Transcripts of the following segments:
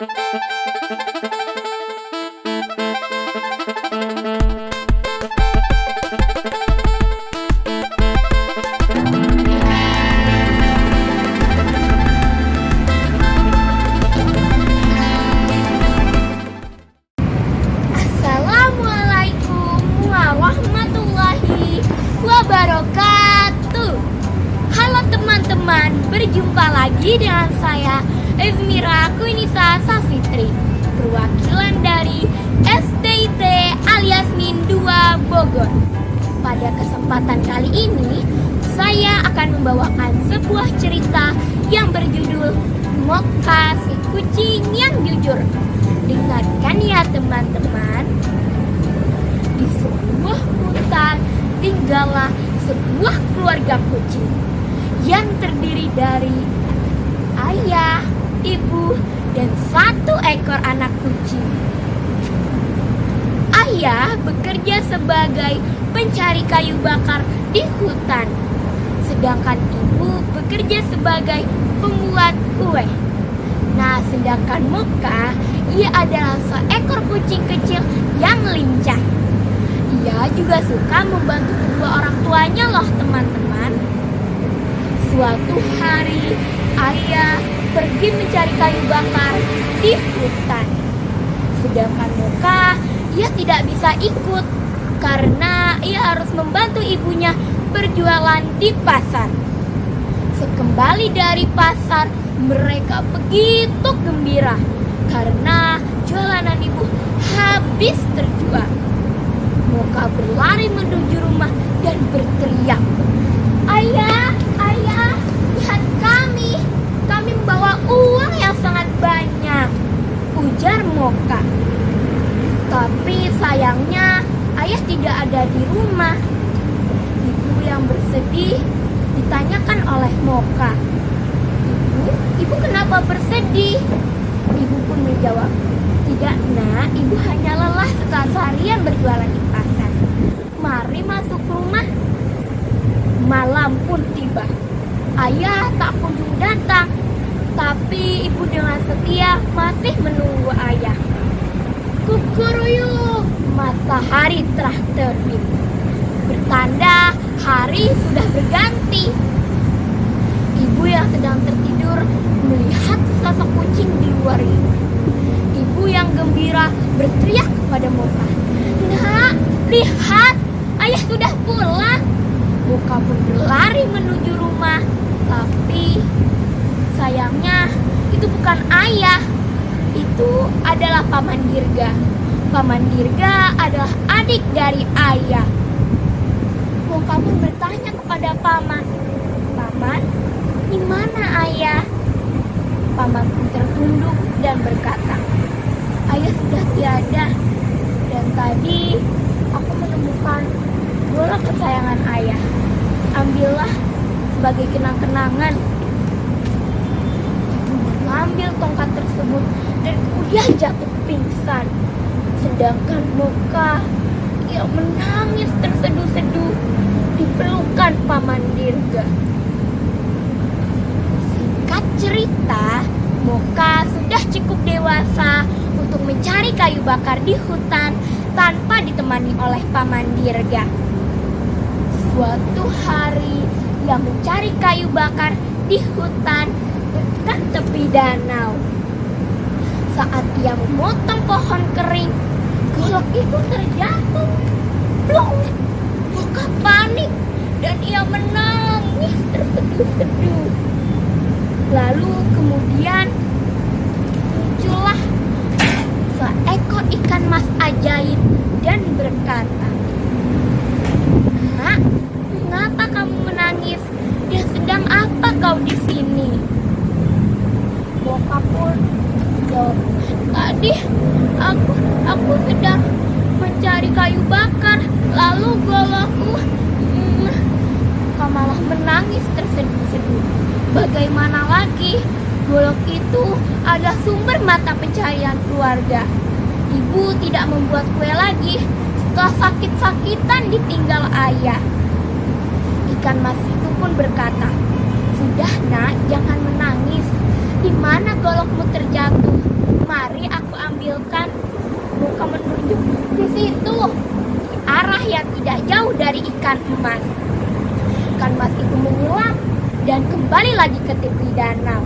Assalamualaikum warahmatullahi wabarakatuh. Halo teman-teman, berjumpa lagi dengan saya Ezmira Kuinisa Safitri, perwakilan dari SDIT alias Min 2 Bogor. Pada kesempatan kali ini, saya akan membawakan sebuah cerita yang berjudul Moka si kucing yang jujur. Dengarkan ya teman-teman. Di sebuah hutan tinggallah sebuah keluarga kucing yang terdiri dari ayah, ibu, dan satu ekor anak kucing. Ayah bekerja sebagai pencari kayu bakar di hutan, sedangkan ibu bekerja sebagai pembuat kue. Nah, sedangkan Moka, ia adalah seekor kucing kecil yang lincah. Ia juga suka membantu kedua orang tuanya loh teman-teman. Suatu hari, ayah pergi mencari kayu bakar di hutan. Sedangkan Moka, ia tidak bisa ikut karena ia harus membantu ibunya berjualan di pasar. Sekembali dari pasar, mereka begitu gembira karena jualan ibu habis terjual. Moka berlari menuju rumah dan berteriak, "Ayah, ayah, lihat kami membawa uang yang sangat banyak," ujar Moka. Tapi sayangnya ayah tidak ada di rumah. Ibu yang bersedih ditanyakan oleh Moka, Ibu kenapa bersedih?" Ibu pun menjawab, "Tidak nak, ibu hanya lelah setelah seharian berjualan di pasar. Mari masuk rumah." Malam pun tiba. Ayah tak kunjung datang, tapi ibu dengan setia masih menunggu ayah. Kukuruyuk, matahari telah terbit. Bertanda hari sudah berganti. Ibu yang sedang tertidur melihat sosok kucing di luar itu. Ibu yang gembira berteriak kepada Moka, "Nak, lihat, ayah sudah pulang." Moka pun berlari menuju rumah, tapi sayangnya itu bukan ayah. Itu adalah Paman Dirga. Paman Dirga adalah adik dari ayah. Moka pun bertanya kepada Paman, "Paman, di mana ayah?" Paman pun tertunduk dan berkata, "Ayah sudah tiada, dan tadi aku menemukan golok kesayangan ayah. Ambillah sebagai kenang-kenangan." Ibu mengambil tongkat tersebut dan kemudian jatuh pingsan. Sedangkan Moka, ia menangis terseduh-seduh di pelukan Paman Dirga. Cerita, Moka sudah cukup dewasa untuk mencari kayu bakar di hutan tanpa ditemani oleh Paman Dirga. Suatu hari, ia mencari kayu bakar di hutan dekat tepi danau. Saat ia memotong pohon kering, golok itu terjatuh. Plong! Moka panik dan ia menangis terseduh-seduh. Lalu kemudian muncullah seekor ikan mas ajaib dan berkata, "Nak, mengapa kamu menangis? Dan sedang apa kau di sini?" Moka pun jawab, "Tadi aku sedang mencari kayu bakar, lalu golokku." Moka malah menangis terseduh-seduh. Bagaimana lagi? Golok itu adalah sumber mata pencaharian keluarga. Ibu tidak membuat kue lagi setelah sakit-sakitan ditinggal ayah. Ikan mas itu pun berkata, "Sudah nak, jangan menangis. Di mana golokmu terjatuh? Mari aku ambilkan. Moka menunjuk di situ, di arah yang tidak jauh dari ikan emas. Ikan emas itu menyelam dan kembali lagi ke tepi danau.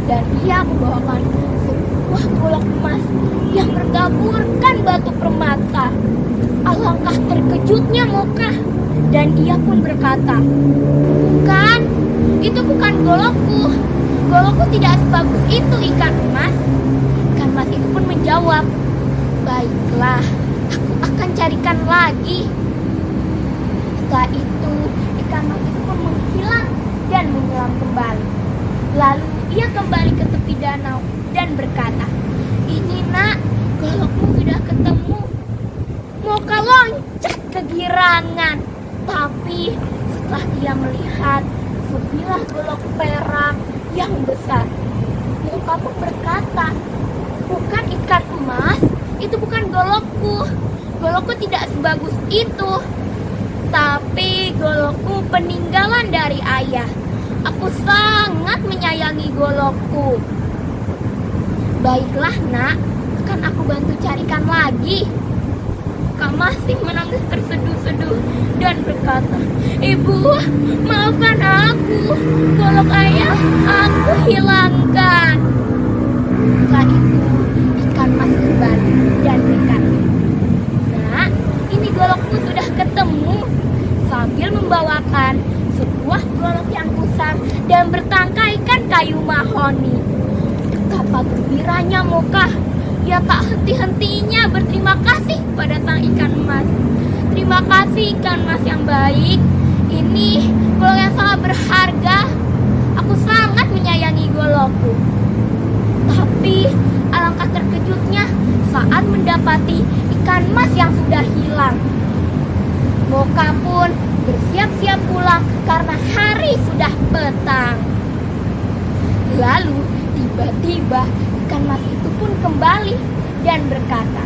Dan ia membawakan sebuah golok emas yang bertaburkan batu permata. Alangkah terkejutnya Moka, dan ia pun berkata, "Bukan, itu bukan golokku. Golokku tidak sebagus itu ikan emas." Ikan emas itu pun menjawab, "Baiklah, aku akan carikan lagi." Setelah itu, ikan emas itu pun menghilang dan menyelam kembali. Lalu ia kembali ke tepi danau dan berkata, "Ini nak, golokmu sudah ketemu." Moka loncat kegirangan, tapi setelah ia melihat sebilah golok perak yang besar, Moka pun berkata, "Bukan ikan emas, itu bukan golokku. Golokku tidak sebagus itu. Tapi golokku peninggalan dari ayah. Aku sangat menyayangi golokku." "Baiklah nak, akan aku bantu carikan lagi." Kak masih menangis terseduh-seduh dan berkata, "Ibu, maafkan aku. Golok ayah aku hilangkan." Setelah itu, ikan mas kembali dan berkata, "Nak, ini golokmu sudah ketemu." Sambil membawakan sebuah golok yang besar dan bertangkaikan kayu mahoni. Betapa gembiranya Moka. Ia tak henti-hentinya berterima kasih pada sang ikan emas. "Terima kasih ikan emas yang baik. Ini golok yang sangat berharga. Aku sangat menyayangi golokku." Tapi alangkah terkejutnya saat mendapati ikan emas yang sudah hilang. Moka pun bersiap-siap pulang karena hari sudah petang. Lalu tiba-tiba ikan emas itu pun kembali dan berkata,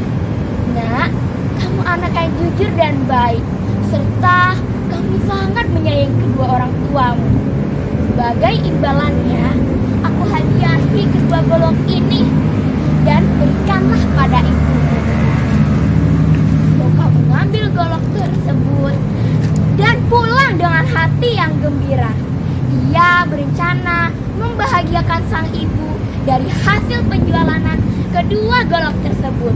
"Nak, kamu anak yang jujur dan baik, serta kamu sangat menyayangi kedua orang tuamu. Sebagai imbalannya, aku hadiahi kedua golok ini dan berikanlah pada ibumu." Moka mengambil golok tersebut dan pulang dengan hati yang gembira. Ia berencana membahagiakan sang ibu dari hasil penjualan kedua golok tersebut.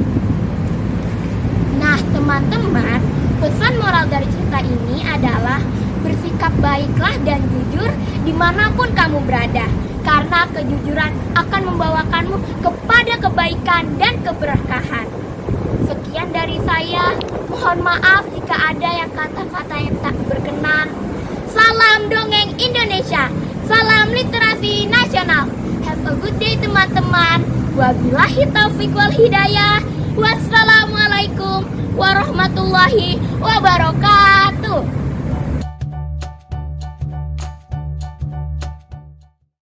Nah teman-teman, pesan moral dari cerita ini adalah bersikap baiklah dan jujur dimanapun kamu berada, karena kejujuran akan membawakanmu kepada kebaikan dan keberkahan. Sekian dari saya, mohon maaf jika ada yang kata-kata yang tak berkenan. Salam dongeng Indonesia, salam literasi nasional. Have a good day teman-teman. Wabillahi taufiq wal hidayah. Wassalamualaikum warahmatullahi wabarakatuh.